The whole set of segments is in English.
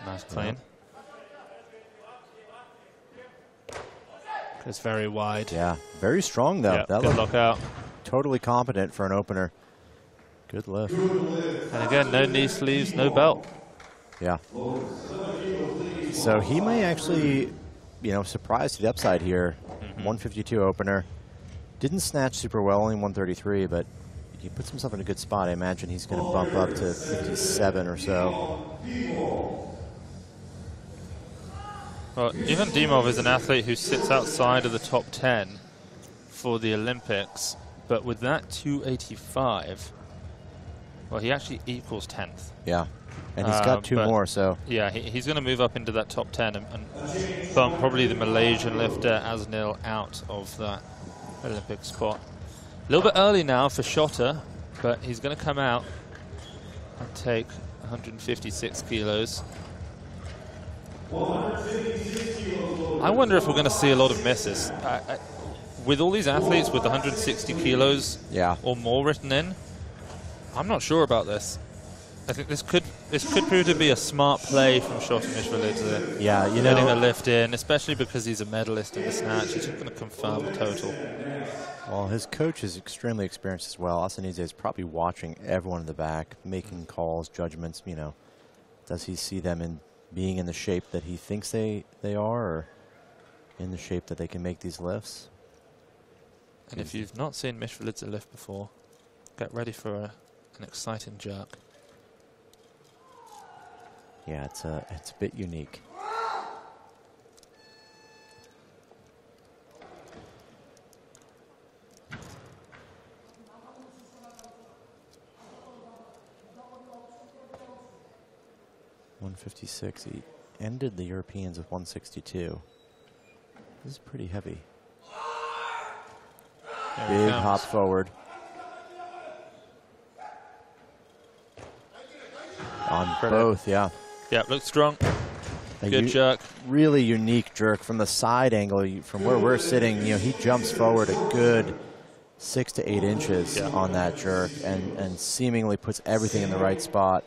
Nice clean. It's very wide. Yeah, very strong though. Yeah, that good lockout. Totally competent for an opener. Good lift. And again, no knee sleeves, no belt. Yeah. So he may actually, you know, surprise to the upside here. 152 opener. Didn't snatch super well, only 133, but he puts himself in a good spot. I imagine he's going to bump up to 57 or so. Well, Ivan Dimov is an athlete who sits outside of the top 10 for the Olympics, but with that 285, well, he actually equals 10th. Yeah, and he's got two more, so. Yeah, he's going to move up into that top 10 and bump probably the Malaysian lifter Asnil out of that Olympic spot. A little bit early now for Shota, but he's going to come out and take 156 kilos. I wonder if we're going to see a lot of misses. With all these athletes with 160 kilos or more written in, I'm not sure about this. I think this could prove to be a smart play from Shota Mishvelidze. Yeah, you know, getting a lift in, especially because he's a medalist in the snatch. He's going to confirm the total. Well, his coach is extremely experienced as well. Massidda is probably watching everyone in the back, making calls, judgments. You know, does he see them in being in the shape that he thinks they are, or in the shape that they can make these lifts? And if you've not seen Mishvelidze lift before, get ready for an exciting jerk. Yeah, it's a bit unique. .156. He ended the Europeans with 162. This is pretty heavy. Big hop forward. On both, yeah. Yeah, looks strong. Good jerk. Really unique jerk from the side angle. From where we're sitting, you know, he jumps forward a good 6 to 8 inches on that jerk and seemingly puts everything in the right spot.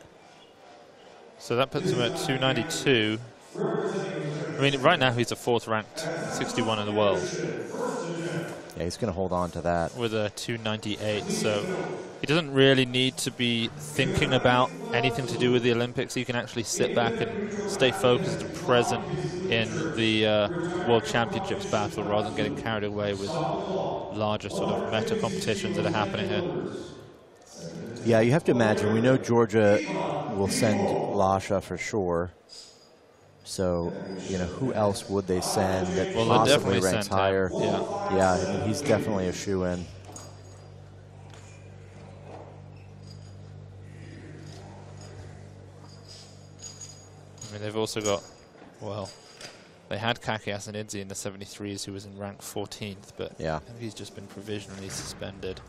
So that puts him at 292. I mean, right now he's a 4th ranked 61 in the world. Yeah, he's going to hold on to that. With a 298, so he doesn't really need to be thinking about anything to do with the Olympics. He can actually sit back and stay focused and present in the World Championships battle rather than getting carried away with larger sort of meta competitions that are happening here. Yeah, you have to imagine, we know Georgia will send Lasha for sure. So, you know, who else would they send that possibly ranks higher? Yeah, I mean, he's definitely a shoe-in. I mean, they've also got, well, they had Kaki Asanidze in the 73s who was in rank 14th, but I think he's just been provisionally suspended.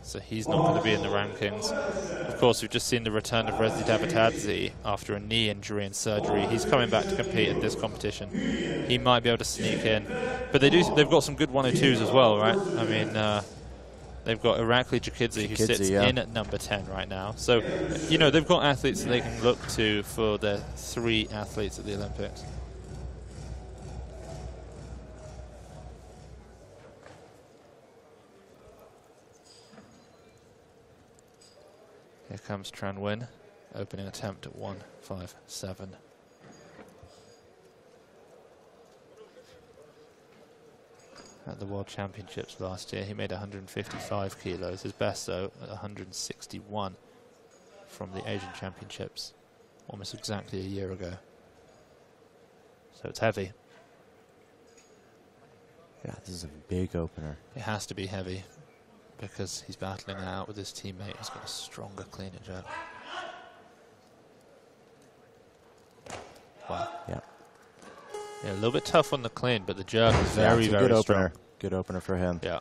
So he's not going to be in the rankings. Of course, we've just seen the return of Rezi Davitadze after a knee injury and surgery. He's coming back to compete in this competition. He might be able to sneak in. But they've got some good 102s as well, right? I mean, they've got Irakli Jakidze who sits in at number 10 right now. So, you know, they've got athletes that they can look to for their 3 athletes at the Olympics. Here comes Tran Nguyen, opening attempt at 157. At the World Championships last year, he made 155 kilos. His best, though, at 161 from the Asian Championships, almost exactly a year ago. So it's heavy. Yeah, this is a big opener. It has to be heavy, because he's battling it out with his teammate who's got a stronger, cleaner jerk. Wow. Yeah. Yeah, a little bit tough on the clean, but the jerk is very, very good strong. Opener. Good opener for him. Yeah.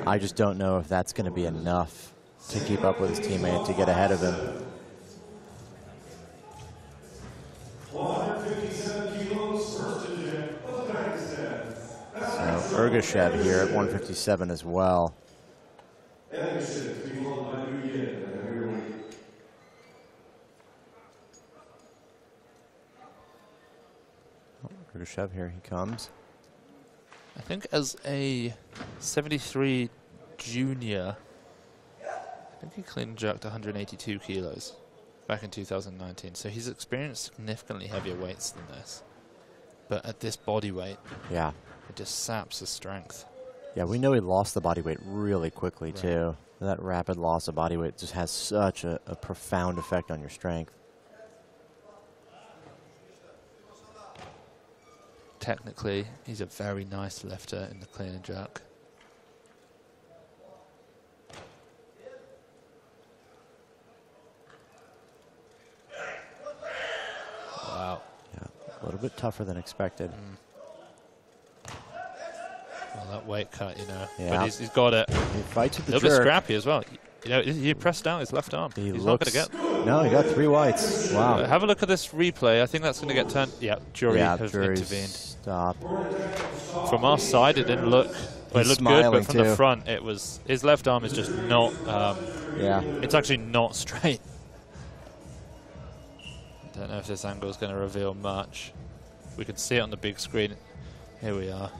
I just don't know if that's going to be enough to keep up with his teammate to get ahead of him. So Ergashev here at 157 as well. Ergashev, here he comes. I think as a 73 junior, I think he clean and jerked 182 kilos back in 2019. So he's experienced significantly heavier weights than this. But at this body weight, yeah, it just saps his strength. Yeah, we know he lost the body weight really quickly, too. That rapid loss of body weight just has such a profound effect on your strength. Technically, he's a very nice lifter in the clean and jerk. Wow. Yeah, a little bit tougher than expected. Well, that weight cut, you know. Yeah. But he's got it. He fights with the jerk. A little bit scrappy as well. You know, he pressed down his left arm. He's not going to get. No, he got 3 whites. Wow. Have a look at this replay. I think that's going to get turned. Yeah, jury has intervened. Stop. From our side, it didn't look. Well, it looked good, but from the front, it was. His left arm is just not. Yeah. It's actually not straight. Don't know if this angle is going to reveal much. We can see it on the big screen. Here we are.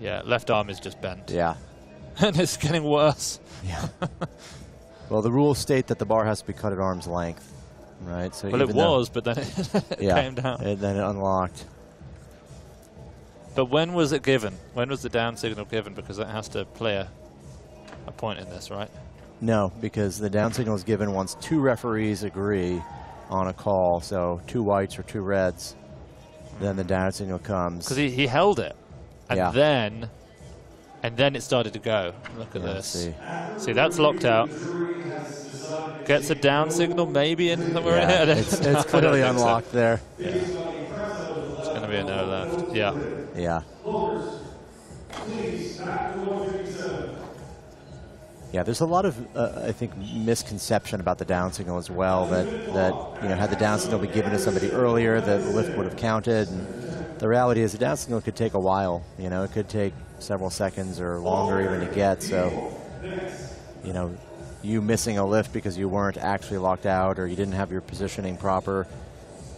Yeah, left arm is just bent. Yeah. And it's getting worse. Yeah. Well, the rules state that the bar has to be cut at arm's length, right? So well, it was, but then it came down. And then it unlocked. But when was it given? When was the down signal given? Because that has to play a point in this, right? No, because the down signal is given once 2 referees agree on a call. So 2 whites or 2 reds. Then the down signal comes. Because he held it. And then it started to go. Look at this. See, that's locked out. Gets a down signal, maybe, and we're in here. It's clearly unlocked there. Yeah. It's going to be a no left. Yeah. Yeah. Yeah, there's a lot of, I think, misconception about the down signal as well. That you know, had the down signal been given to somebody earlier, the lift would have counted. And the reality is, the down signal could take a while. You know, it could take several seconds or longer even to get. So, you know, you missing a lift because you weren't actually locked out or you didn't have your positioning proper,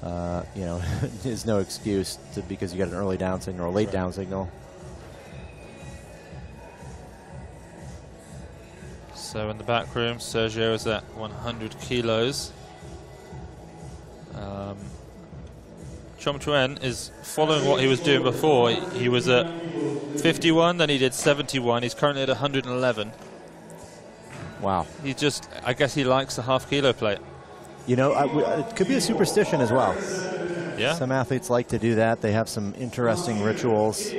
you know, is no excuse because you got an early down signal or a late down signal. So in the back room, Sergio is at 100 kilos. Chom Chuen is following what he was doing before. He was at 51, then he did 71. He's currently at 111. Wow. He just, I guess he likes the half-kilo plate. You know, it could be a superstition as well. Yeah. Some athletes like to do that. They have some interesting rituals.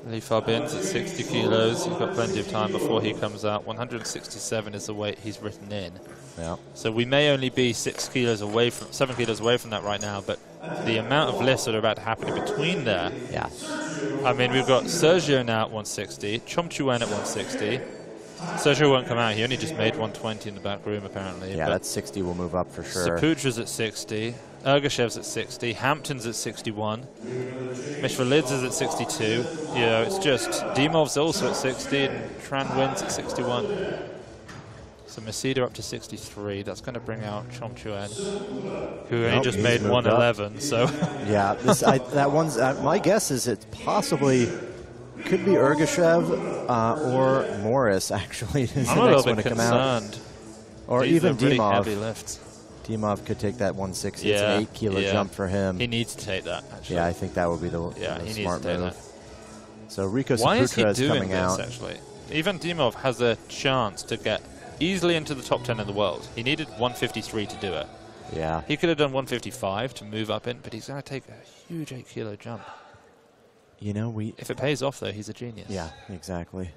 Li Fabin's at 60 kilos. He's got plenty of time before he comes out. 167 is the weight he's written in. Yeah. So we may only be 7 kilos away from that right now, but the amount of lifts that are about to happen in between there. Yeah. I mean, we've got Sergio now at 160, Chom Chuen at 160. Sergio won't come out. He only just made 120 in the back room, apparently. Yeah, that 60 will move up for sure. Saputra's at 60. Ergashev's at 60. Hampton's at 61. Mishvelidze at 62. You know, it's just Dimov's also at 60, and Tran Nguyen's at 61. So Massidda up to 63. That's going to bring out Chom Chuen, who only just made 111. So yeah, that one's. My guess is it possibly could be Ergashev or Morris. Actually, is I'm the a next little one bit to come out. concerned. Or These even are really Dimov. heavy lifts. Dimov could take that 160. It's an 8 kilo jump for him. He needs to take that, actually. Yeah, I think that would be the smart move. So Rico Saputra is coming out. Actually? Even Dimov has a chance to get easily into the top 10 in the world. He needed 153 to do it. Yeah. He could have done 155 to move up in, but he's going to take a huge 8 kilo jump. You know, if it pays off, though, he's a genius. Yeah, exactly.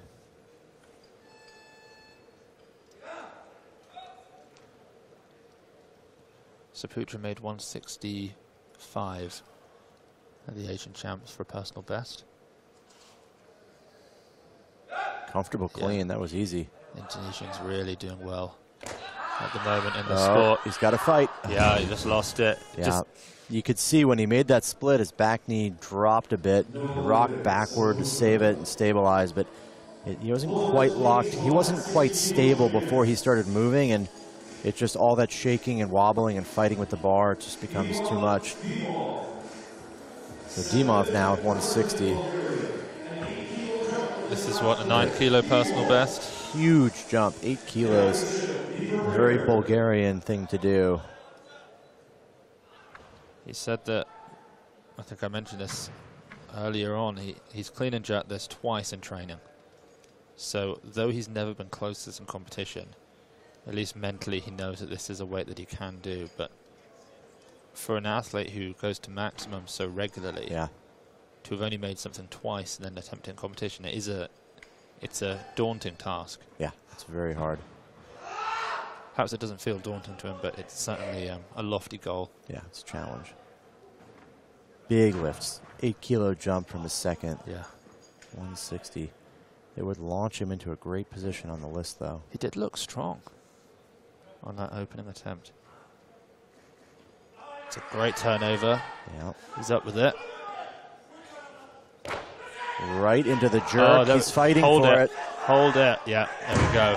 Saputra made 165 at the Asian Champs for a personal best. Comfortable clean, that was easy. Indonesian's really doing well at the moment in the sport. He's got to fight. Yeah, he just lost it. Yeah. You could see when he made that split, his back knee dropped a bit. He rocked backward to save it and stabilize, but he wasn't quite locked. He wasn't quite stable before he started moving, and it's just all that shaking and wobbling and fighting with the bar. It just becomes too much. So Dimov now at 160. This is what, a 9 kilo personal best? Huge jump, 8 kilos. Very Bulgarian thing to do. He said that, I think I mentioned this earlier on, he's clean and jerked this twice in training. So though he's never been close to this in competition, at least mentally he knows that this is a weight that he can do. But for an athlete who goes to maximum so regularly, to have only made something twice and then attempt it in competition, it's a daunting task. Yeah, it's very hard. Perhaps it doesn't feel daunting to him, but it's certainly a lofty goal. Yeah, it's a challenge. Big lifts. 8 kilo jump from his second. Yeah. 160. It would launch him into a great position on the list, though. He did look strong on that opening attempt. It's a great turnover. Yeah. He's up with it. Right into the jerk. He's fighting for it. Hold it. Yeah, there we go.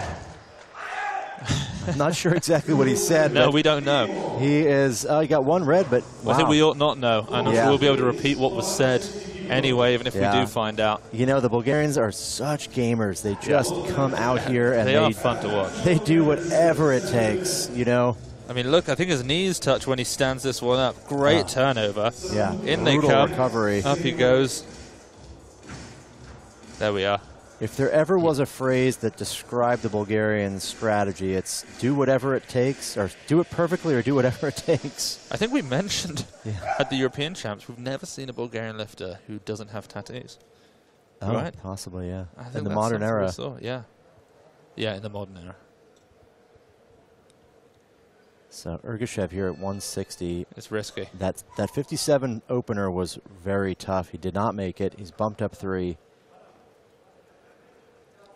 I'm not sure exactly what he said. No, we don't know. He is, he got one red, but wow. I think we ought not know. And we'll be able to repeat what was said anyway, even if we do find out. You know, the Bulgarians are such gamers. They just come out here and they are fun to watch. They do whatever it takes, you know. I mean, look, I think his knees touch when he stands this one up. Great turnover. Yeah, in they come. Recovery. Up he goes. There we are. If there ever was a phrase that described the Bulgarian strategy, it's do whatever it takes, or do it perfectly, or do whatever it takes. I think we mentioned at the European Champs, we've never seen a Bulgarian lifter who doesn't have tattoos. Oh, right? Possibly, yeah. I think in the modern era. Yeah. Yeah, in the modern era. So Ergashev here at 160. It's risky. That 57 opener was very tough. He did not make it. He's bumped up 3.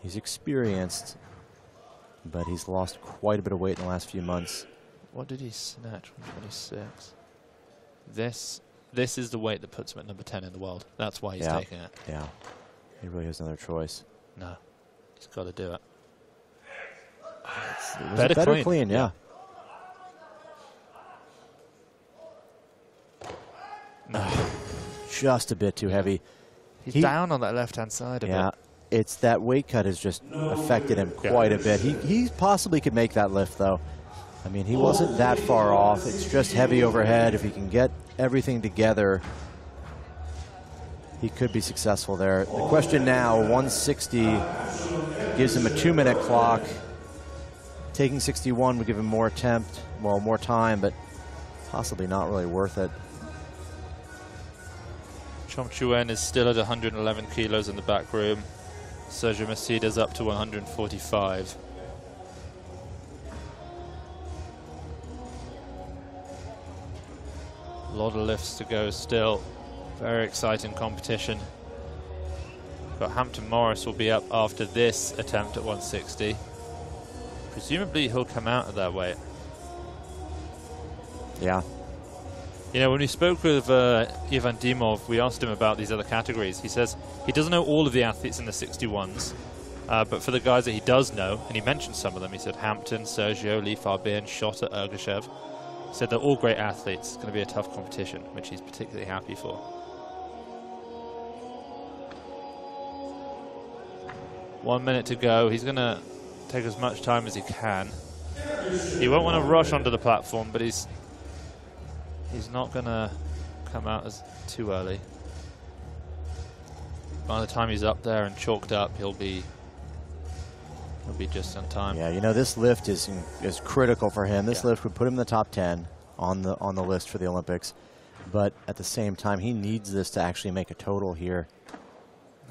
He's experienced, but he's lost quite a bit of weight in the last few months. What did he snatch? 126. This is the weight that puts him at number 10 in the world. That's why he's taking it. Yeah. He really has no other choice. No. He's got to do it. It was better clean, yeah. No. Just a bit too heavy. He's down on that left-hand side a bit. It's that weight cut has just affected him quite a bit. He possibly could make that lift, though. I mean, he wasn't that far off. It's just heavy overhead. If he can get everything together, he could be successful there. The question now, 160 gives him a 2-minute clock. Taking 61 would give him more time, but possibly not really worth it. Chom Chuen is still at 111 kilos in the back room. Sergio Massidda's up to 145. A lot of lifts to go still. Very exciting competition. But Hampton Morris will be up after this attempt at 160. Presumably he'll come out of that weight. Yeah. You know, when we spoke with Ivan Dimov, we asked him about these other categories. He says he doesn't know all of the athletes in the 61s, but for the guys that he does know, and he mentioned some of them, he said Hampton, Sergio, Li Fabin, Shota, Ergashev. He said they're all great athletes. It's going to be a tough competition, which he's particularly happy for. One minute to go. He's going to take as much time as he can. He won't want to rush onto the platform, but he's not going to come out as too early. By the time he's up there and chalked up, he'll be just on time. Yeah, you know, this lift is critical for him. This lift would put him in the top 10 on the list for the Olympics, but at the same time, he needs this to actually make a total here.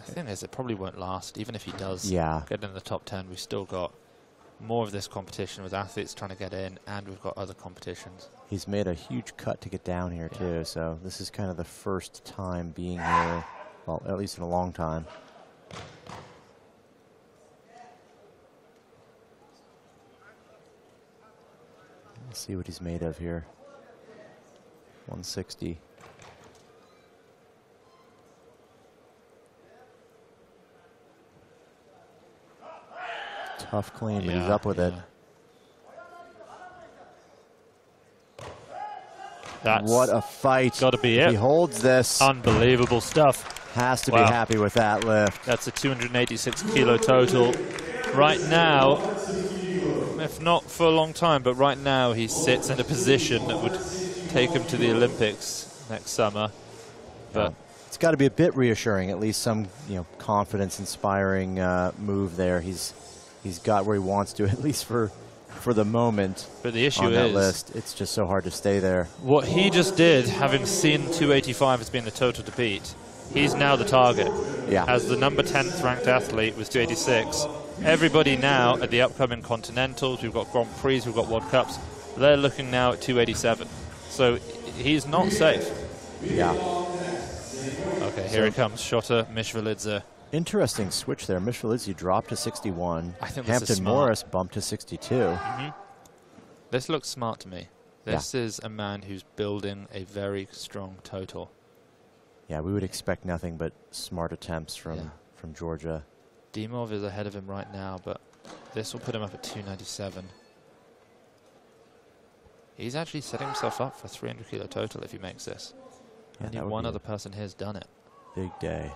The thing is, it probably won't last, even if he does get in the top 10. We've still got more of this competition with athletes trying to get in, and we've got other competitions. He's made a huge cut to get down here, too, so this is kind of the first time being here, well, at least in a long time. Let's see what he's made of here. 160. Tough clean, but he's up with it. What a fight. Got to be it. He holds this. Unbelievable stuff. Has to be happy with that lift. That's a 286 kilo total. Right now, if not for a long time, but right now he sits in a position that would take him to the Olympics next summer. But it's got to be a bit reassuring, at least some confidence-inspiring move there. He's got where he wants to, at least for the moment. But the issue on that is, list, it's just so hard to stay there. What he just did, having seen 285 as being the total to beat, he's now the target. Yeah. As the number 10th ranked athlete with 286, everybody now at the upcoming Continentals, we've got Grand Prix, we've got World Cups, they're looking now at 287. So he's not safe. Yeah. Okay, here he comes, Shota Mishvelidze. Interesting switch there. Mishvelidze dropped to 61. I think Hampton Morris bumped to 62. This looks smart to me. This is a man who's building a very strong total. Yeah, we would expect nothing but smart attempts from Georgia. Dimov is ahead of him right now, but this will put him up at 297. He's actually setting himself up for 300 kilo total if he makes this. Yeah, Only one other person here has done it. Big day.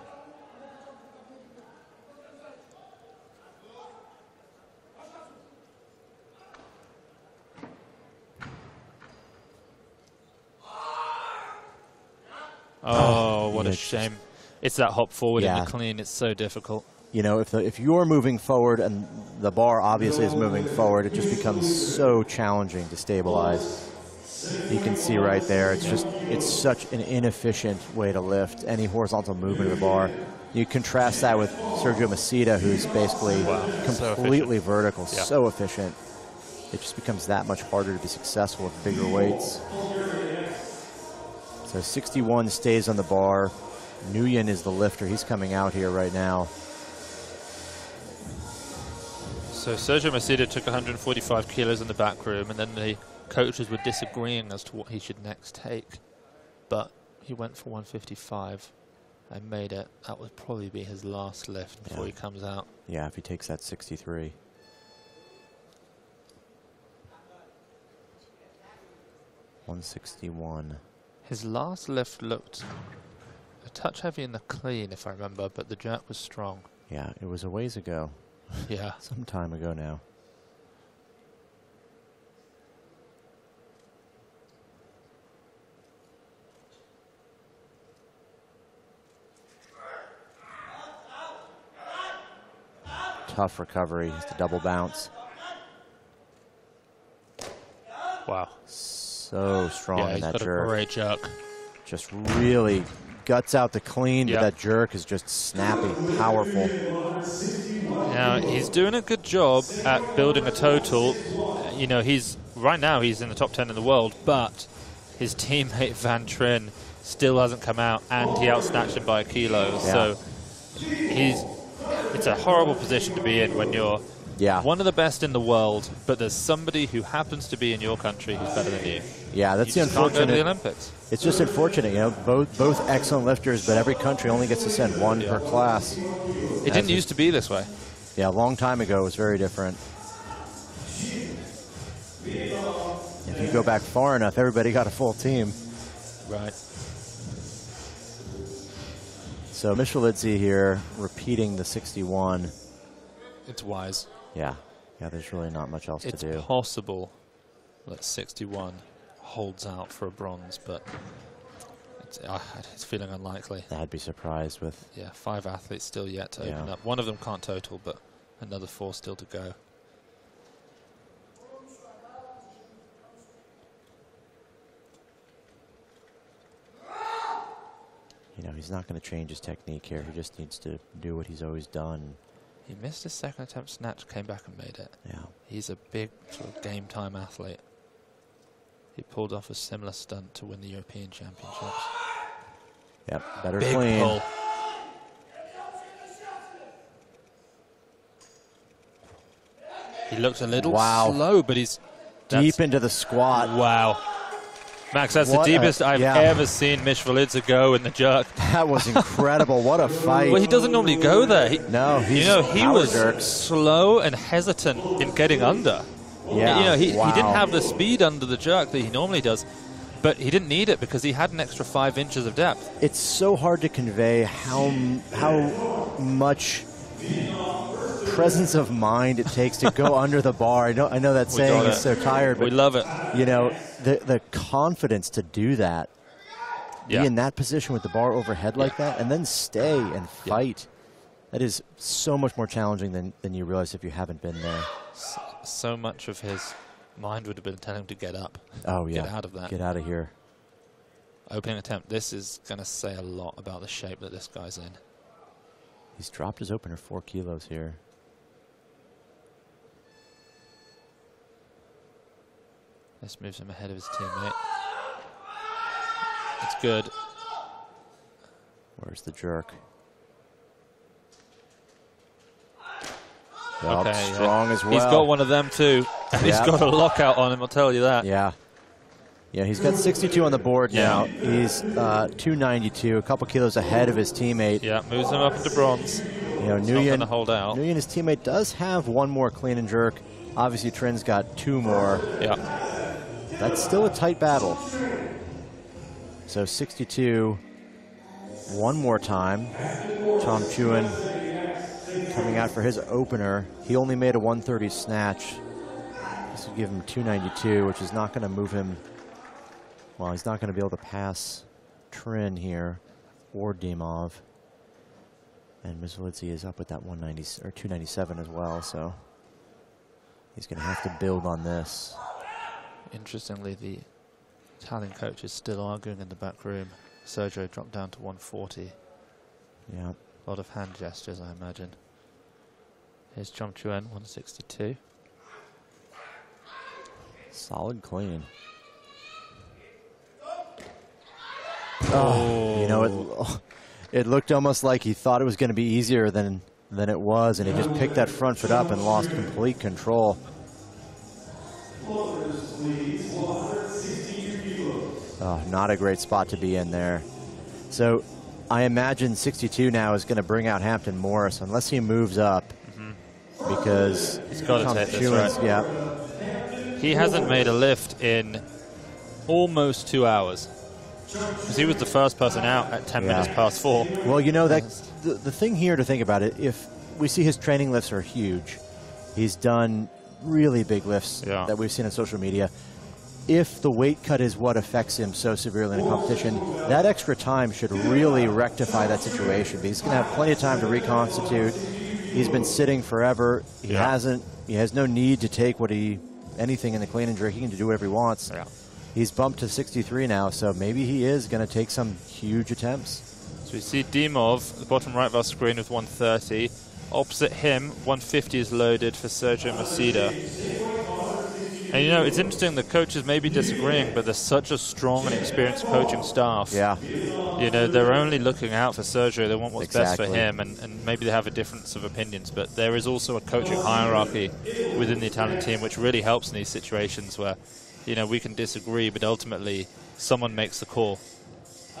Oh, what a shame. It's that hop forward in the clean. It's so difficult. You know, if you're moving forward and the bar obviously is moving forward, it just becomes so challenging to stabilize. You can see right there, it's such an inefficient way to lift any horizontal movement of the bar. You contrast that with Sergio Massidda, who's basically completely vertical, so efficient. It just becomes that much harder to be successful with bigger weights. So 61 stays on the bar. Nguyen is the lifter. He's coming out here right now. So Sergio Massidda took 145 kilos in the back room, and then the coaches were disagreeing as to what he should next take. But he went for 155 and made it. That would probably be his last lift before he comes out. Yeah, if he takes that 63. $161. His last lift looked a touch heavy in the clean, if I remember, but the jerk was strong. Yeah, it was a ways ago. Yeah. Some time ago now. Tough recovery. It's a double bounce. Wow. So strong in that jerk. Yeah, he's got a great jerk. Just really guts out the clean, but that jerk is just snappy, powerful. Now, he's doing a good job at building a total. You know, right now he's in the top 10 in the world, but his teammate Van Trin still hasn't come out, and he outsnatched him by a kilo. So it's a horrible position to be in when you're one of the best in the world, but there's somebody who happens to be in your country who's better than you. Yeah, that's the unfortunate. Can't go to the Olympics. It's just unfortunate, you know. Both excellent lifters, but every country only gets to send one per class. It didn't used to be this way. Yeah, a long time ago it was very different. If you go back far enough, everybody got a full team. Right. So Mishvelidze here repeating the 61. It's wise. Yeah, there's really not much else to do. It's possible that 61 holds out for a bronze, but it's feeling unlikely. I'd be surprised with... Yeah, 5 athletes still yet to open up. One of them can't total, but another 4 still to go. You know, he's not going to change his technique here. He just needs to do what he's always done. He missed his second attempt snatch, came back and made it. Yeah. He's a big sort of game time athlete. He pulled off a similar stunt to win the European Championships. Yep, better big clean. Pull. He looked a little slow, but he's deep into the squat. Wow. Max, that's the deepest I've ever seen Mishvelidze go in the jerk. That was incredible. What a fight. Well, he doesn't normally go there. He was slow and hesitant in getting under. Yeah. He didn't have the speed under the jerk that he normally does. But he didn't need it because he had an extra 5 inches of depth. It's so hard to convey how much presence of mind it takes to go under the bar. I know that saying is so tired. But, we love it. You know, the confidence to do that, be in that position with the bar overhead like that, and then stay and fight. That is so much more challenging than you realize if you haven't been there. So much of his mind would have been telling him to get up. Oh, yeah. Get out of that. Get out of here. Opening attempt. This is going to say a lot about the shape that this guy's in. He's dropped his opener 4 kilos here. This moves him ahead of his teammate. It's good. Where's the jerk? Okay, strong as well. He's got one of them too. And he's got a lockout on him, I'll tell you that. Yeah. Yeah, he's got 62 on the board now. He's 292, a couple kilos ahead of his teammate. Yeah, moves him up into bronze. You know, Nguyen, hold out. Nguyen, his teammate, does have 1 more clean and jerk. Obviously, Trin's got 2 more. Yeah. That's still a tight battle. So 62, 1 more time. Tom Chuen coming out for his opener. He only made a 130 snatch. This would give him 292, which is not going to move him. Well, he's not going to be able to pass Trin here or Dimov. And Mishvelidze is up with that 190 or 297 as well, so he's going to have to build on this. Interestingly, the Italian coach is still arguing in the back room. Sergio dropped down to 140. Yeah. A lot of hand gestures, I imagine. Here's Chom Chuen, 162. Solid clean. Oh, you know, it looked almost like he thought it was going to be easier than it was, and he just picked that front foot up and lost complete control. Oh, not a great spot to be in there. So I imagine 62 now is going to bring out Hampton Morris unless he moves up, because he's got to take this, right? Yeah. He hasn't made a lift in almost 2 hours. Because he was the first person out at 10 minutes past 4. Well, you know, that the thing here to think about it, if we see his training lifts are huge, he's done really big lifts that we've seen on social media. If the weight cut is what affects him so severely in a competition, that extra time should really rectify that situation. But he's going to have plenty of time to reconstitute. He's been sitting forever. He has no need to take anything in the clean and jerk. He can do whatever he wants. Yeah. He's bumped to 63 now, so maybe he is going to take some huge attempts. So we see Dimov, the bottom right of our screen, with 130. Opposite him, 150 is loaded for Sergio Massidda. And you know, it's interesting, the coaches may be disagreeing, but there's such a strong and experienced coaching staff. Yeah. You know, they're only looking out for Sergio. They want what's best for him, and maybe they have a difference of opinions, but there is also a coaching hierarchy within the Italian team, which really helps in these situations where, you know, we can disagree, but ultimately someone makes the call.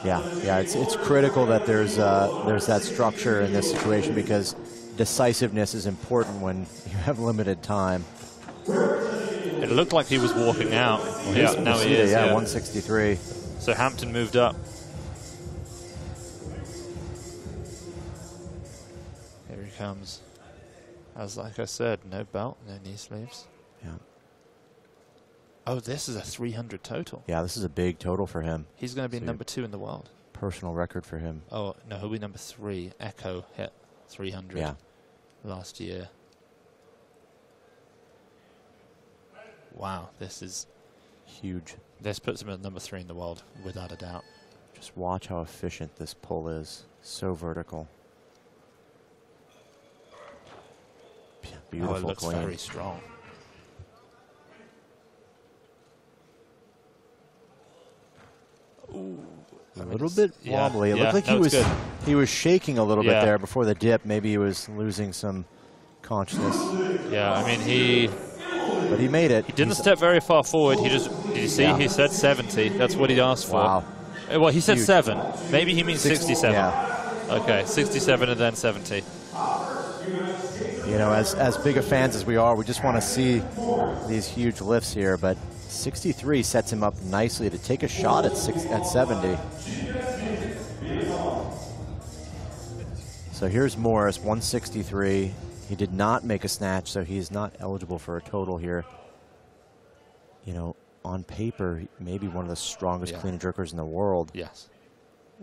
Yeah, it's critical that there's that structure in this situation, because decisiveness is important when you have limited time. It looked like he was walking out. Well, now he is. 163. So Hampton moved up. Here he comes. As like I said, no belt, no knee sleeves. Yeah. Oh, this is a 300 total. Yeah, this is a big total for him. He's going to be number 2 in the world. Personal record for him. Oh, no, he'll be number 3. Echo hit 300 last year. Wow, this is huge. This puts him at number 3 in the world, without a doubt. Just watch how efficient this pull is. So vertical. Beautiful. Oh, it looks very strong. Ooh, a little bit wobbly. It looked like he was shaking a little bit there before the dip. Maybe he was losing some consciousness. Yeah, I mean, but he made it. He didn't step very far forward. He just, did you see? He said 70. That's what he asked for. Wow. Well, he said 7. Maybe he means 67. Yeah. Okay, 67 and then 70. You know, as big of fans as we are, we just want to see these huge lifts here. But 63 sets him up nicely to take a shot at 70. So here's Morris, 163. He did not make a snatch, so he's not eligible for a total here. You know, on paper, maybe one of the strongest clean and jerkers in the world. Yes.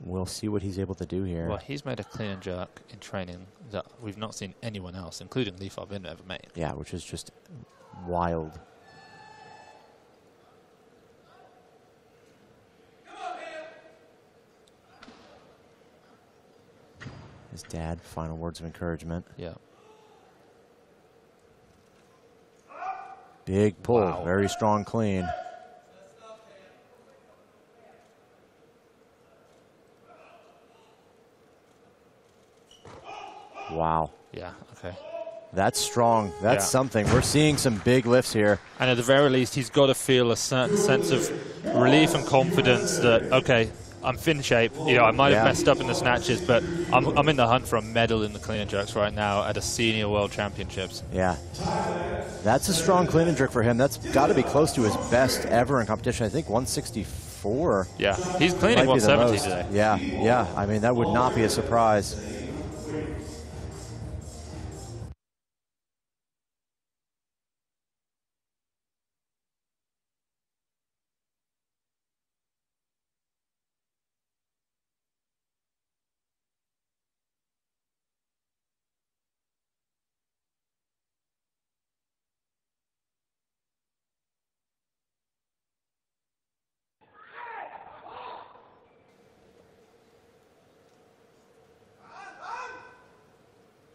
We'll see what he's able to do here. Well, he's made a clean and jerk in training that we've not seen anyone else, including Li Fabin, ever make. Yeah, which is just wild. His dad, final words of encouragement. Yeah. Big pull, wow. Very strong clean. Wow. Yeah, okay. That's strong. That's something. We're seeing some big lifts here. And at the very least, he's got to feel a certain sense of relief and confidence that, okay, I'm fin shape. You know, I might have messed up in the snatches, but I'm in the hunt for a medal in the clean and jerks right now at a senior world championships. Yeah. That's a strong clean and jerk for him. That's got to be close to his best ever in competition. I think 164. Yeah, he's cleaning 170 today. Yeah, yeah. I mean, that would not be a surprise.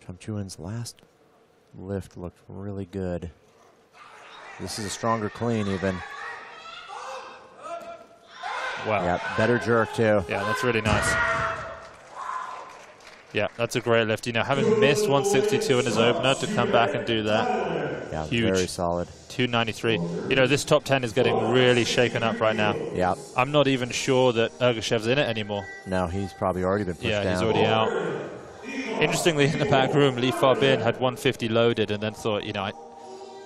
Chumchuan's last lift looked really good. This is a stronger clean even. Wow. Yeah, better jerk too. Yeah, that's really nice. Yeah, that's a great lift. You know, having missed 162 in his opener to come back and do that. Yeah, huge. Very solid. 293. You know, this top 10 is getting really shaken up right now. Yeah. I'm not even sure that Ergashev's in it anymore. No, he's probably already been pushed down. Yeah, he's already out. Interestingly, in the back room, Li Fabin had 150 loaded and then thought, you know,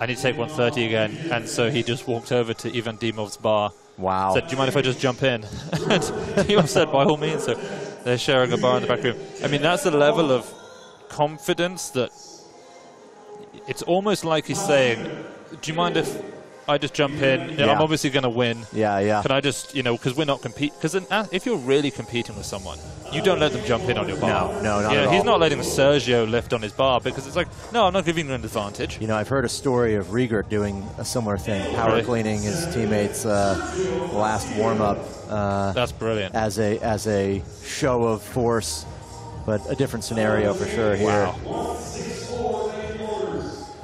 I need to take 130 again. And so he just walked over to Ivan Dimov's bar. Wow. Said, do you mind if I just jump in? And Dimov said, by all means. So they're sharing a bar in the back room. I mean, that's a level of confidence that it's almost like he's saying, do you mind if I just jump in? I'm obviously going to win. Yeah, yeah. Can I just, you know, because we're not competing. Because if you're really competing with someone, you don't let them jump in on your bar. No, not at all. He's not letting Sergio lift on his bar because it's like, no, I'm not giving you an advantage. You know, I've heard a story of Riegert doing a similar thing, power cleaning his teammates' last warm-up. That's brilliant. As a show of force, but a different scenario for sure here. Wow.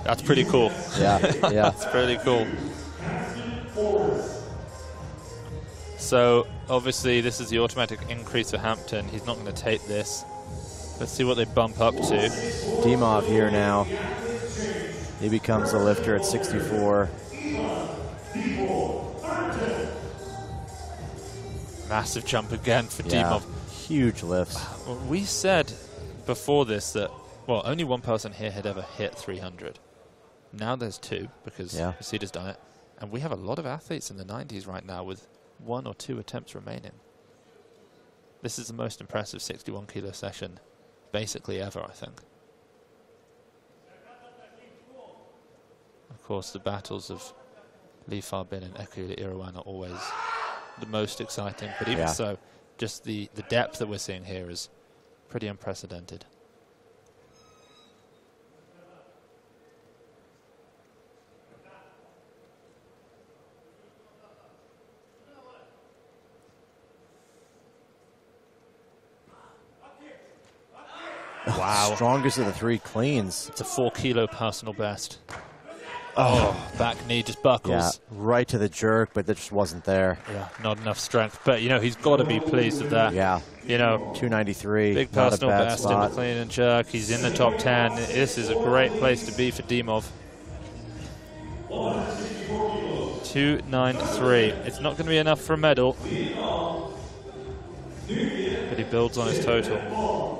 That's pretty cool. Yeah, yeah. That's pretty cool. So, obviously, this is the automatic increase for Hampton. He's not going to take this. Let's see what they bump up to. Dimov here now. He becomes the lifter at 64. Massive jump again for Dimov. Huge lifts. We said before this that, well, only one person here had ever hit 300. Now there's two because Massidda's done it. And we have a lot of athletes in the 90s right now with 1 or 2 attempts remaining. This is the most impressive 61 kilo session basically ever, I think. Of course, the battles of Li Fabin and Ekuli Irawan are always the most exciting, but even so, just the depth that we're seeing here is pretty unprecedented. Wow. Strongest of the 3 cleans. It's a 4 kilo personal best. Oh, back knee just buckles. Yeah, right to the jerk, but that just wasn't there. Yeah, not enough strength. But, you know, he's got to be pleased with that. Yeah. You know, 293. Big personal best in the clean and jerk. He's in the top 10. This is a great place to be for Dimov. 293. It's not going to be enough for a medal. But he builds on his total.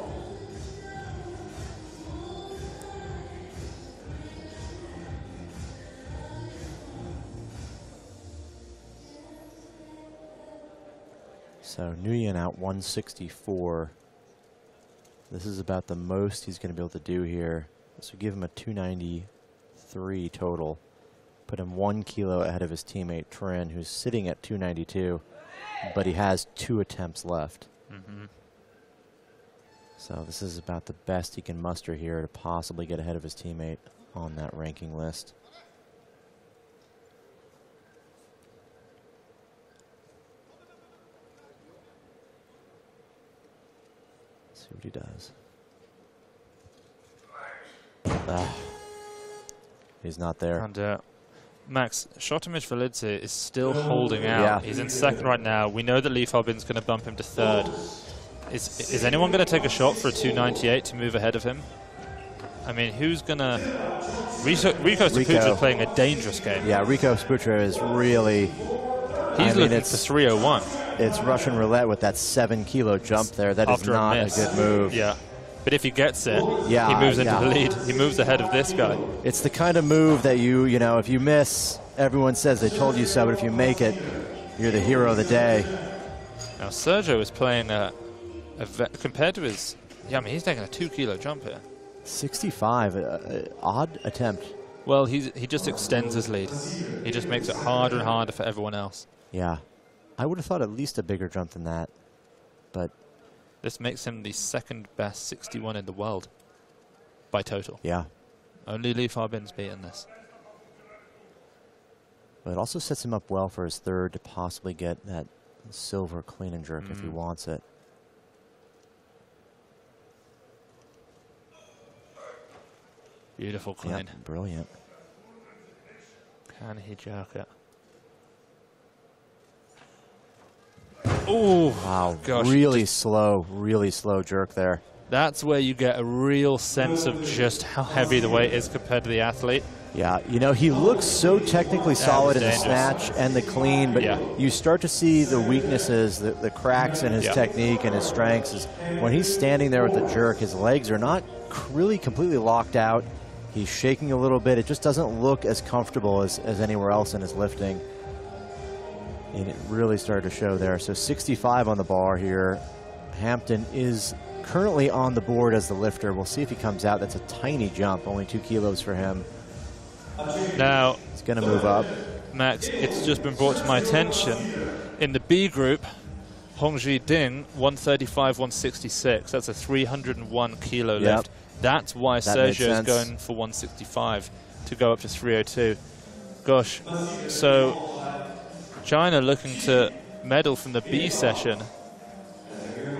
So Nguyen out 164. This is about the most he's going to be able to do here. This would give him a 293 total. Put him 1 kilo ahead of his teammate Trin, who's sitting at 292, but he has 2 attempts left. So this is about the best he can muster here to possibly get ahead of his teammate on that ranking list. Let's see what he does. He's not there. And Max, Shota Mishvelidze is still holding out. Yeah. He's in second right now. We know that Li Fabin's going to bump him to third. Is anyone going to take a shot for a 298 to move ahead of him? I mean, who's going to... Rico Saputra is playing a dangerous game. Yeah, Rico Saputra is really... He's looking for 301. It's Russian roulette with that 7 kilo jump there. That is not a good move. Yeah. But if he gets it, he moves into the lead. He moves ahead of this guy. It's the kind of move that you know, if you miss, everyone says they told you so, but if you make it, you're the hero of the day. Now, Sergio is playing compared to his... Yeah, I mean, he's taking a 2 kilo jump here. 65, odd attempt. Well, he just extends his lead. He just makes it harder and harder for everyone else. Yeah. I would have thought at least a bigger jump than that, but... This makes him the second best 61 in the world by total. Yeah. Only Li Fabin's beaten this. But it also sets him up well for his third to possibly get that silver clean and jerk if he wants it. Beautiful clean. Yep, brilliant. Can he jerk it? Oh, wow. Gosh. Really slow jerk there. That's where you get a real sense of just how heavy the weight is compared to the athlete. Yeah, you know, he looks so technically solid in the snatch and the clean, but you start to see the weaknesses, the cracks in his technique and his strengths. Is when he's standing there with the jerk, his legs are not really completely locked out. He's shaking a little bit. It just doesn't look as comfortable as anywhere else in his lifting. And it really started to show there. So 65 on the bar here. Hampton is currently on the board as the lifter. We'll see if he comes out. That's a tiny jump, only 2 kilos for him. Now, it's going to move up. Max, it's just been brought to my attention. In the B group, Hongji Ding, 135, 166. That's a 301 kilo lift. That's why Sergio is going for 165 to go up to 302. Gosh, so China looking to medal from the B session.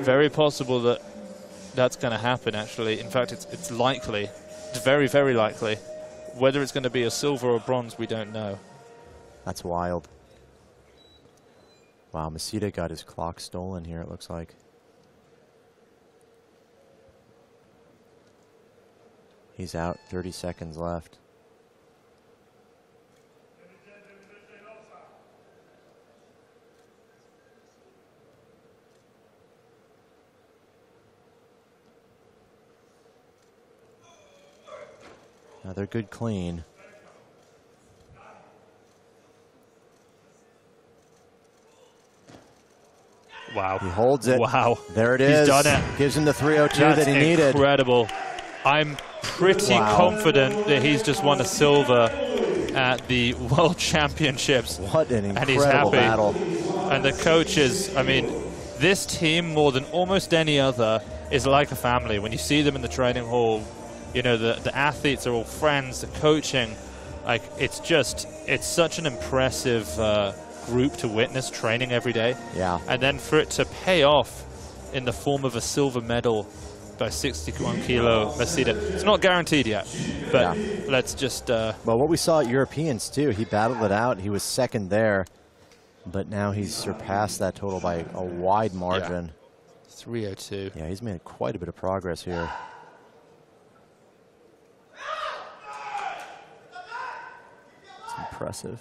Very possible that that's going to happen, actually. In fact, it's likely. It's very, very likely. Whether it's going to be a silver or bronze, we don't know. That's wild. Wow, Massidda got his clock stolen here, it looks like. He's out, 30 seconds left. Another good clean. Wow. He holds it. Wow. There it is. He's done it. Gives him the 302 that he needed. Incredible. I'm pretty confident that he's just won a silver at the World Championships. What an incredible battle. And the coaches, I mean, this team, more than almost any other, is like a family. When you see them in the training hall, you know, the athletes are all friends, the coaching, like, it's such an impressive group to witness training every day. Yeah. And then for it to pay off in the form of a silver medal by 61 kilo Massidda. It's not guaranteed yet, but let's just... well, what we saw at Europeans, too, he battled it out. He was second there, but now he's surpassed that total by a wide margin. Yeah. 302. Yeah, he's made quite a bit of progress here. It's impressive.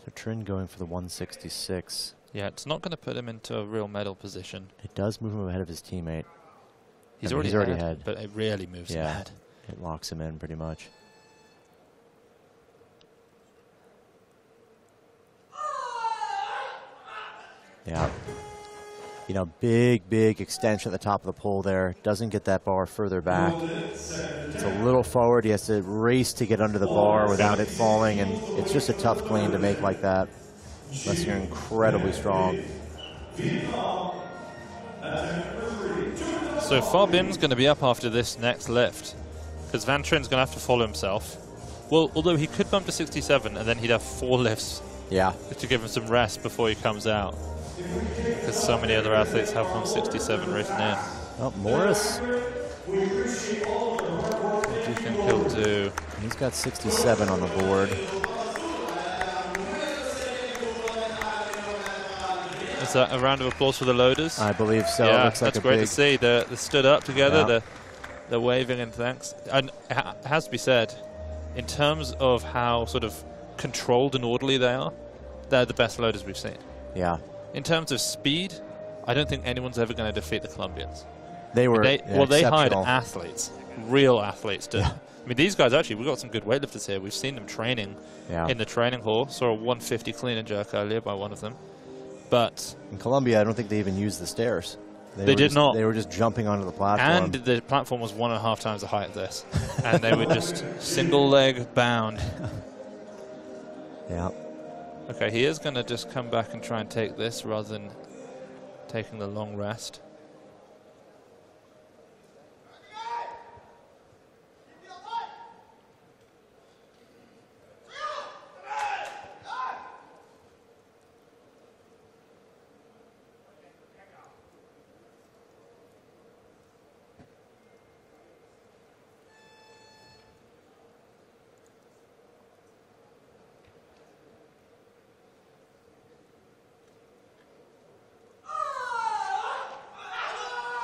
So Trin going for the 166. Yeah, it's not going to put him into a real medal position. It does move him ahead of his teammate. He's already ahead, but it really moves him ahead. It locks him in pretty much. Yeah. You know, big extension at the top of the pole there. Doesn't get that bar further back. It's a little forward. He has to race to get under the bar without it falling, and it's just a tough clean to make like that, unless you're incredibly strong. So Fabin's going to be up after this next lift, because Van Trin's going to have to follow himself. Well, although he could bump to 67, and then he'd have 4 lifts to give him some rest before he comes out. Because so many other athletes have 167 written in. Oh, Morris. What do you think he'll do? He's got 67 on the board. Is that a round of applause for the loaders? I believe so. Yeah, looks like that's great to see. They stood up together. They're waving and thanks. And it has to be said, in terms of how sort of controlled and orderly they are, they're the best loaders we've seen. Yeah. In terms of speed, I don't think anyone's ever going to defeat the Colombians. They were they hired athletes, real athletes. To, I mean, these guys actually, we've got some good weightlifters here. We've seen them training in the training hall. Saw a 150 clean and jerk earlier by one of them. But in Colombia, I don't think they even used the stairs. They did not. They were just jumping onto the platform. And the platform was 1.5 times the height of this. And they were just single leg bound. Yeah. Okay, he is going to just come back and try and take this rather than taking the long rest.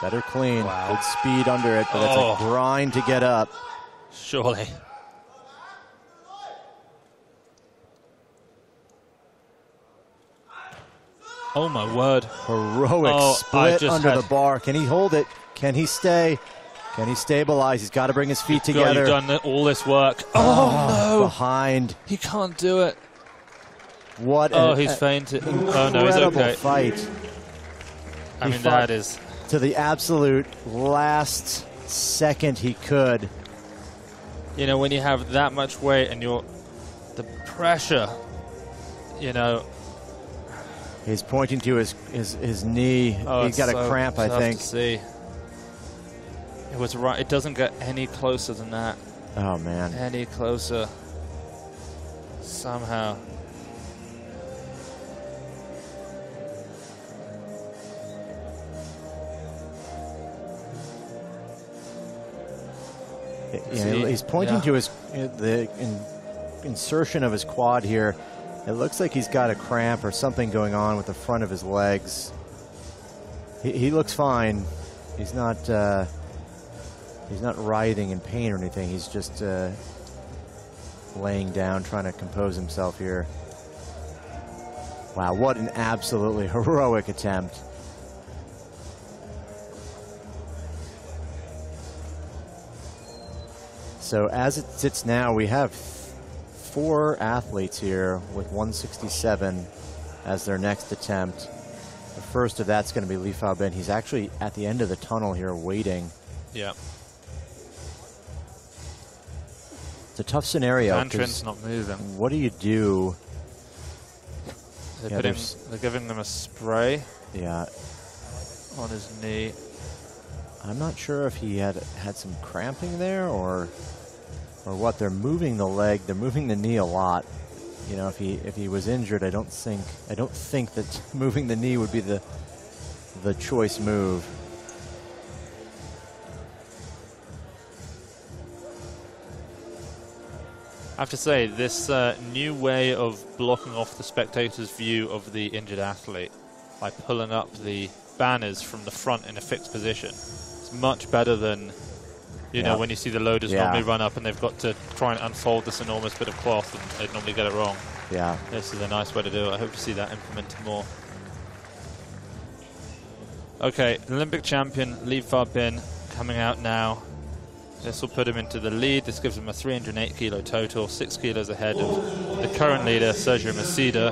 Better clean. Wow. Good speed under it, but it's a grind to get up. Surely. Oh, my word. Heroic split under the bar. Can he hold it? Can he stay? Can he stabilize? He's got to bring his feet together. You've done all this work. Oh, no. Behind. He can't do it. What he's fainted. Oh, no, he's okay. Fight. I mean, that is... to the absolute last second he could. You know, when you have that much weight and the pressure, you know. He's pointing to his knee. Oh, he's got a cramp, I think. To see. It was right. It doesn't get any closer than that. Oh, man. Any closer. Somehow. He's pointing to the insertion of his quad here. It looks like he's got a cramp or something going on with the front of his legs. He looks fine. He's not writhing in pain or anything. He's just laying down, trying to compose himself here. Wow, what an absolutely heroic attempt. So as it sits now, we have 4 athletes here with 167 as their next attempt. The first of that's going to be Li Fabin. He's actually at the end of the tunnel here waiting. Yeah. It's a tough scenario. Van Trin's not moving. What do you do? They're giving them a spray. Yeah. On his knee. I'm not sure if he had some cramping there or what. They're moving the leg. They're moving the knee a lot. You know, if he was injured, I don't think that moving the knee would be the choice move. I have to say, this new way of blocking off the spectator's view of the injured athlete by pulling up the banners from the front in a fixed position, it's much better than, you know, when you see the loaders normally run up and they've got to try and unfold this enormous bit of cloth and they normally get it wrong. Yeah. This is a nice way to do it. I hope to see that implemented more. Okay, Olympic champion Li Fabin coming out now. This will put him into the lead. This gives him a 308 kilo total, 6 kilos ahead of the current leader, Sergio Massidda.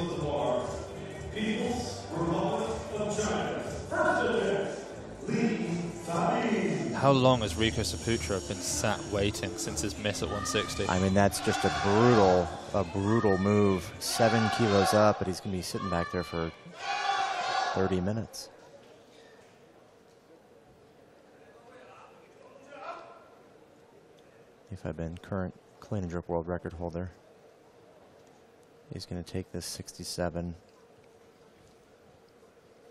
How long has Rico Saputra been sat waiting since his miss at 160? I mean, that's just a brutal move. 7 kilos up, but he's going to be sitting back there for 30 minutes. Li Fabin, current clean and jerk world record holder. He's going to take this 67.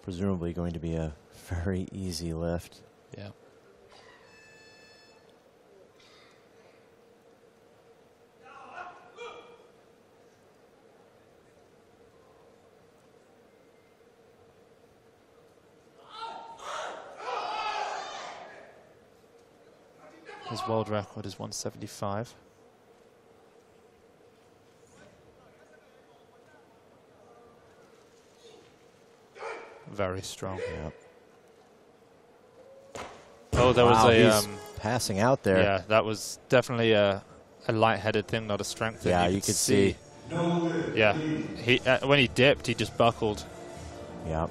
Presumably going to be a very easy lift. Yeah. His world record is 175. Very strong. Yep. Oh, there was a passing out there. Yeah, that was definitely a light-headed thing, not a strength thing. Yeah, you could see. Yeah, he when he dipped, he just buckled. Yeah.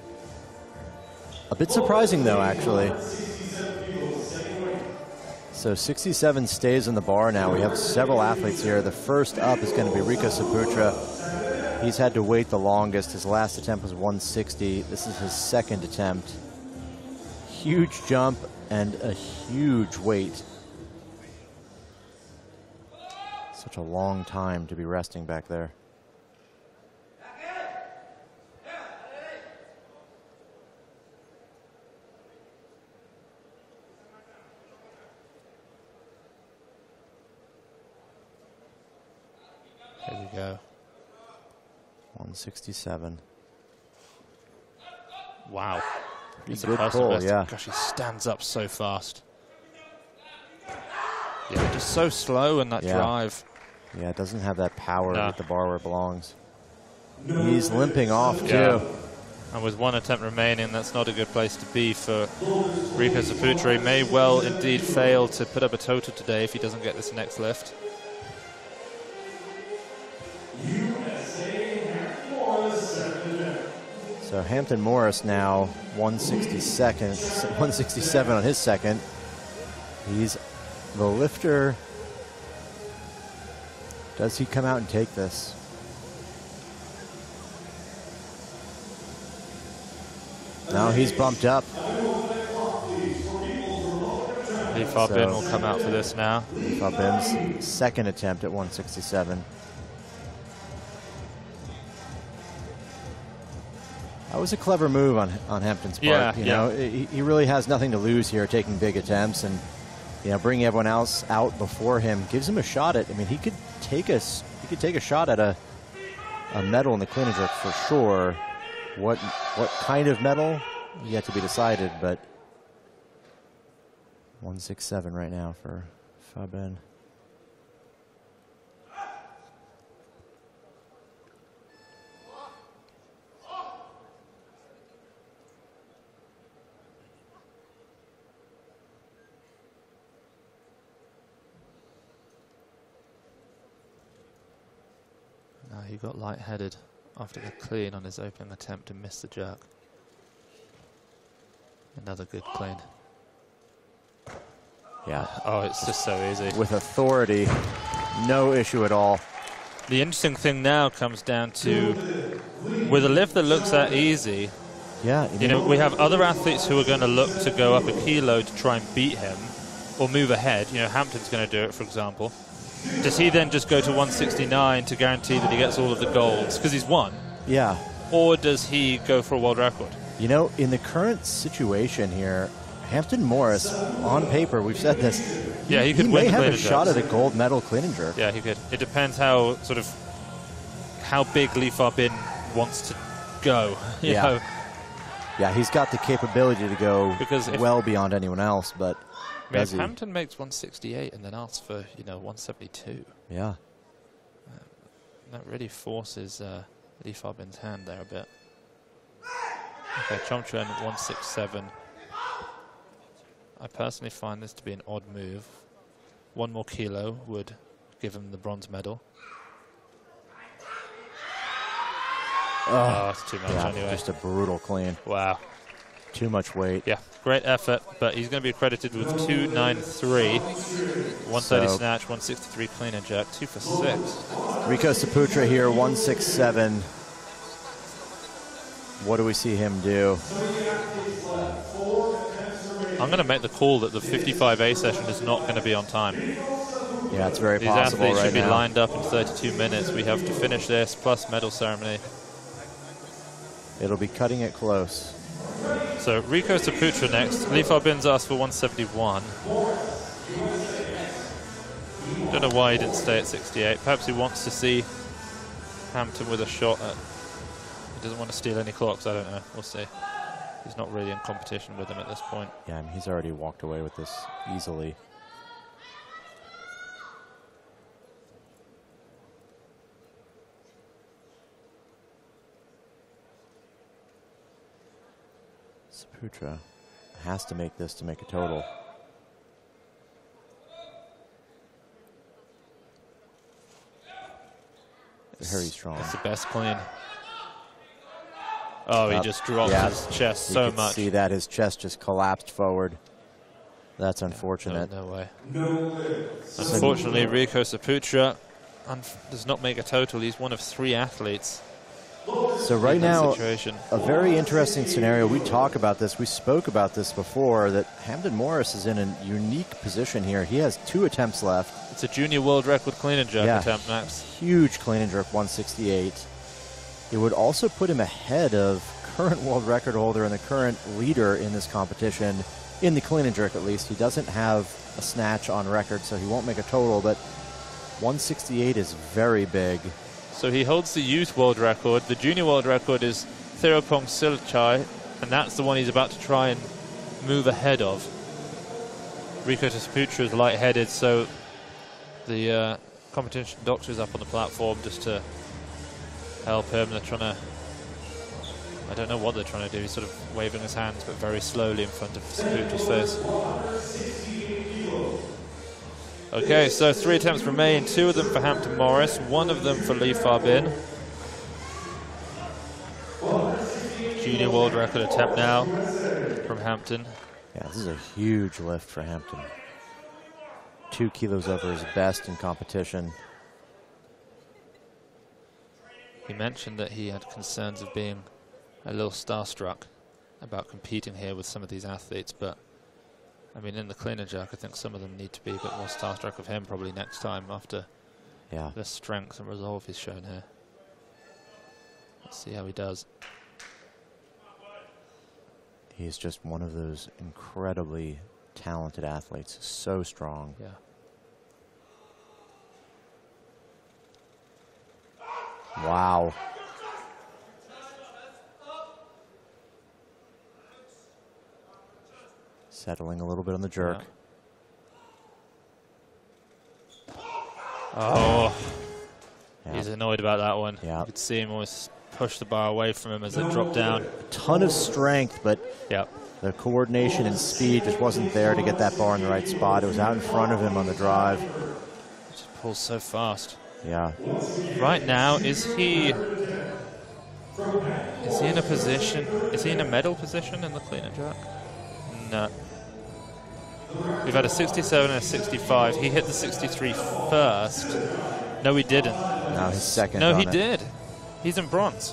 A bit surprising though, actually. So 67 stays on the bar now. We have several athletes here. The first up is going to be Rico Saputra. He's had to wait the longest. His last attempt was 160. This is his second attempt. Huge jump and a huge weight. Such a long time to be resting back there. Here we go. 167. Wow. Pretty good pull, yeah. Gosh, he stands up so fast. Yeah, just so slow in that drive. Yeah, it doesn't have that power with the bar where it belongs. He's limping off, too. And with one attempt remaining, that's not a good place to be for Rico Saputra. He may well indeed fail to put up a total today if he doesn't get this next lift. So Hampton Morris now 167 on his second. He's the lifter. Does he come out and take this? No, he's bumped up. Li Fabin will come out for this now. Li Fabin's second attempt at 167. That was a clever move on Hampton's part. You know, he really has nothing to lose here, taking big attempts, and bringing everyone else out before him gives him a shot at. I mean, he could take a shot at a medal in the clean and jerk for sure. What kind of medal yet to be decided, but 167 right now for Fabin. He got lightheaded after the clean on his opening attempt and missed the jerk. Another good clean. Yeah. Oh, it's just so easy. With authority, no issue at all. The interesting thing now comes down to, with a lift that looks that easy, we have other athletes who are going to look to go up a kilo to try and beat him or move ahead. Hampton's going to do it, for example. Does he then just go to 169 to guarantee that he gets all of the golds because he's won? Yeah. Or does he go for a world record? In the current situation here, Hampton Morris, on paper, we've said this. Yeah, he could may have a shot at a gold medal clean and jerk. Yeah, he could. It depends how big Li Fabin wants to go. You know? Yeah, he's got the capability to go well beyond anyone else, but. If Hampton makes 168 and then asks for 172, that really forces Li Fabin's hand there a bit. Okay, Chomchen 167. I personally find this to be an odd move. One more kilo would give him the bronze medal. Oh, that's too much anyway. Just a brutal clean. Wow. too much weight. Yeah, great effort, but he's going to be accredited with 293, 130 snatch, 163 clean and jerk, 2 for 6. Rico Saputra here, 167. What do we see him do? I'm going to make the call that the 55A session is not going to be on time. Yeah, it's very possible right now. These athletes should be lined up in 32 minutes. We have to finish this, plus medal ceremony. It'll be cutting it close. So Rico Saputra next. Li Fabin's asked for 171. Don't know why he didn't stay at 68. Perhaps he wants to see Hampton with a shot at... He doesn't want to steal any clocks, I don't know. We'll see. He's not really in competition with him at this point. Yeah, I mean, he's already walked away with this easily. Saputra has to make this to make a total. Very strong. That's the best clean. Oh, he just dropped his chest so much. See that his chest just collapsed forward. That's unfortunate. No way. Unfortunately, Rico Saputra does not make a total. He's one of 3 athletes. So right now, a very interesting scenario. We talk about this. We spoke about this before, that Hampton Morris is in a unique position here. He has 2 attempts left. It's a junior world record clean and jerk attempt, Max. Huge clean and jerk, 168. It would also put him ahead of current world record holder and the current leader in this competition, in the clean and jerk at least. He doesn't have a snatch on record, so he won't make a total, but 168 is very big. So he holds the youth world record. The junior world record is Theropong Silchai, and that's the one he's about to try and move ahead of. Rico Saputra is lightheaded, so the competition doctor is up on the platform just to help him. They're trying to... I don't know what they're trying to do. He's sort of waving his hands, but very slowly in front of Saputra's face. Okay, so 3 attempts remain, 2 of them for Hampton Morris, 1 of them for Li Fabin. Junior world record attempt now from Hampton. Yeah, this is a huge lift for Hampton. 2 kilos over his best in competition. He mentioned that he had concerns of being a little starstruck about competing here with some of these athletes, but I mean, in the clean and jerk, I think some of them need to be a bit more starstruck of him probably next time after the strength and resolve he's shown here. Let's see how he does. He's just one of those incredibly talented athletes, so strong. Yeah. Wow. Settling a little bit on the jerk. Yeah. Oh. Yeah. He's annoyed about that one. Yeah. You could see him almost push the bar away from him as it dropped down. A ton of strength, but the coordination and speed just wasn't there to get that bar in the right spot. It was out in front of him on the drive. It just pulls so fast. Yeah. Right now, is he in a position, is he in a medal position in the clean and jerk? No. We've had a 67 and a 65. He hit the 63 first. No, he didn't. No, his second. No, he did. He's in bronze.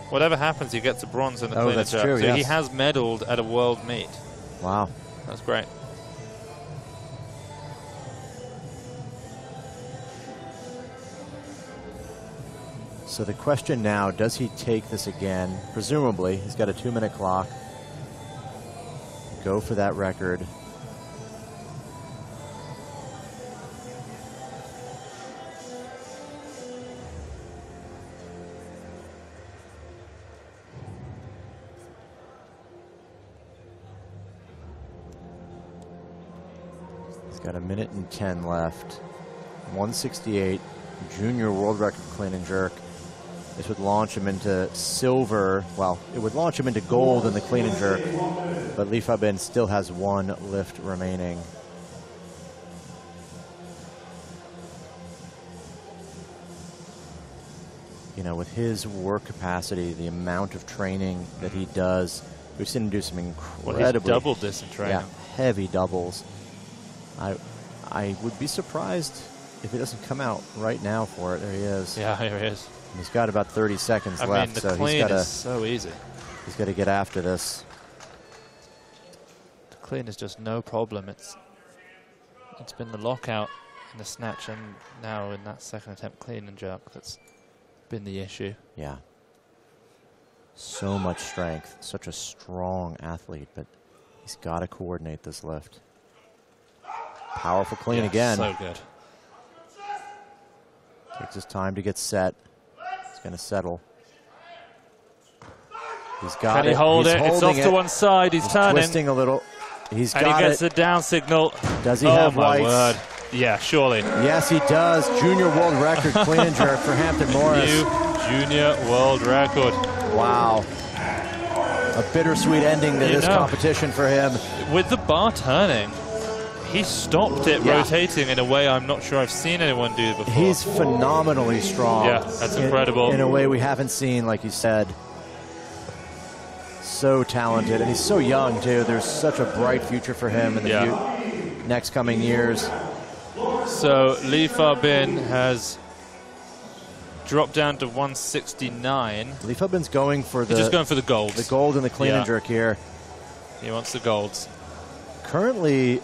Whatever happens, he gets a bronze in the clean and jerk. True, so he has medaled at a world meet. Wow. That's great. So the question now, does he take this again? Presumably, he's got a 2-minute clock. Go for that record. He's got a 1:10 left. 168, junior world record clean and jerk. This would launch him into silver. Well, it would launch him into gold in the clean and jerk, but Li Fabin still has 1 lift remaining. You know, with his work capacity, the amount of training that he does, We've seen him do some incredibly... Well, he's doubled this in training. Yeah, heavy doubles. I would be surprised if he doesn't come out right now for it. There he is. Yeah, here he is. He's got about 30 seconds left. I mean, the so clean is so easy. He's got to get after this. The clean is just no problem. It's been the lockout in the snatch and now in that second attempt clean and jerk that's been the issue. Yeah. So much strength. Such a strong athlete, but he's got to coordinate this lift. Powerful clean again. So good. Takes his time to get set. He's going to settle. He's got Can he hold it? It's off to one side. He's turning. Twisting a little. He's got it. And he gets the down signal. Does he have whites? Oh, my word. Yeah, surely. Yes, he does. Junior world record clean and jerk for Hampton Morris. New junior world record. Wow. A bittersweet ending to this competition for him. With the bar turning, he stopped it rotating in a way I'm not sure I've seen anyone do before. He's phenomenally strong. Yeah, that's incredible. In a way we haven't seen, like you said. So talented, and he's so young too. There's such a bright future for him in the next coming years. So Li Fabin has dropped down to 169. Li Fabin's going for the... He's just going for the golds. The gold and the clean and jerk here. He wants the golds. Currently,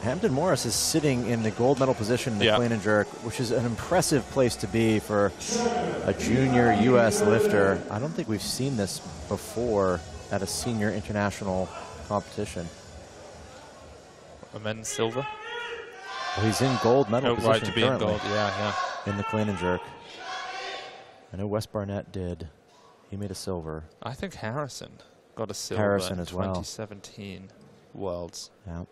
Hampton Morris is sitting in the gold medal position in the clean and jerk, which is an impressive place to be for a junior U.S. lifter. I don't think we've seen this before at a senior international competition. A men's silver? Well, he's in gold medal position right to be currently. in gold, in the clean and jerk. I know Wes Barnett did. He made a silver. I think Harrison got a silver Harrison in as well. 2017 Worlds. Yeah.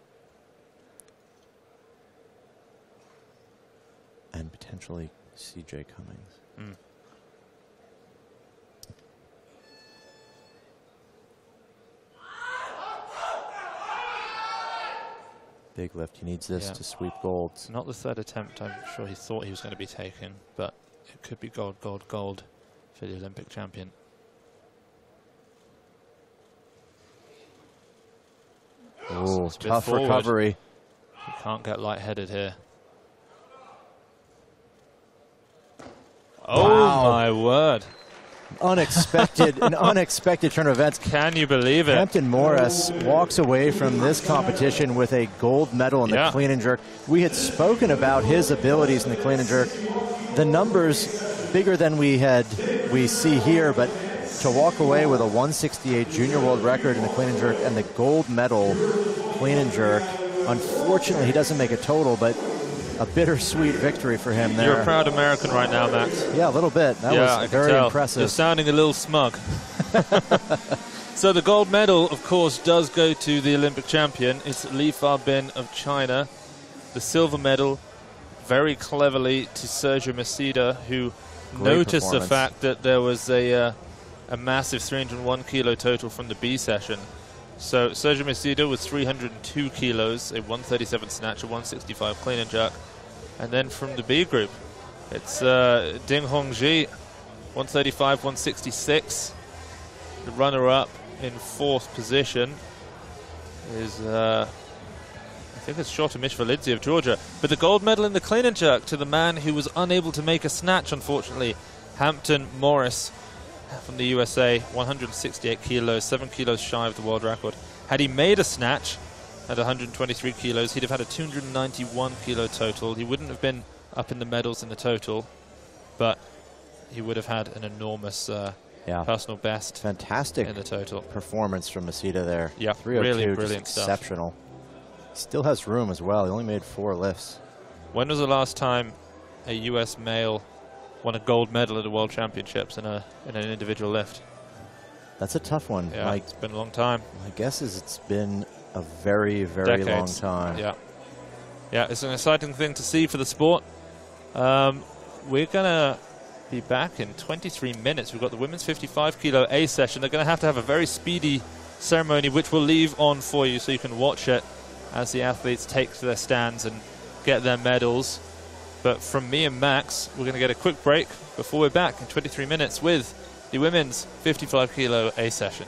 And potentially C.J. Cummings. Big lift. He needs this to sweep golds. Not the third attempt I'm sure he thought he was going to be taken, but it could be gold, gold, gold for the Olympic champion. Oh, tough recovery. You can't get lightheaded here. Oh my word. Unexpected, an unexpected turn of events. Can you believe it? Hampton Morris walks away from this competition with a gold medal in the clean and jerk. We had spoken about his abilities in the clean and jerk. The numbers bigger than we see here, but to walk away with a 168 junior world record in the clean and jerk and the gold medal clean and jerk. Unfortunately, he doesn't make a total, but a bittersweet victory for him there. You're a proud American right now, Max. Yeah, a little bit. That was very impressive. You're sounding a little smug. So the gold medal, of course, does go to the Olympic champion. It's Li Fabin of China. The silver medal, very cleverly, to Sergio Massidda, who noticed the fact that there was a massive 301 kilo total from the B session. So Sergio Massidda was 302 kilos, a 137 snatch, a 165 clean and jerk. And then from the B group, it's Ding Hongji, 135, 166. The runner-up in fourth position is, I think it's Shota Mishvelidze of Georgia. But the gold medal in the clean and jerk to the man who was unable to make a snatch, unfortunately, Hampton Morris from the USA, 168 kilos, 7 kilos shy of the world record. Had he made a snatch at 123 kilos, he'd have had a 291 kilo total. He wouldn't have been up in the medals in the total, but he would have had an enormous personal best. Fantastic in the total performance from Massidda there. Yeah, 302, really brilliant stuff. Exceptional. Still has room as well. He only made 4 lifts. When was the last time a U.S. male won a gold medal at the World Championships in an individual lift? That's a tough one. Yeah, it's been a long time. My guess is it's been a very, very long time. Yeah. Yeah, it's an exciting thing to see for the sport. We're going to be back in 23 minutes. We've got the women's 55 kilo A session. They're going to have a very speedy ceremony, which we'll leave on for you so you can watch it as the athletes take to their stands and get their medals. But from me and Max, we're going to get a quick break before we're back in 23 minutes with the women's 55 kilo A session.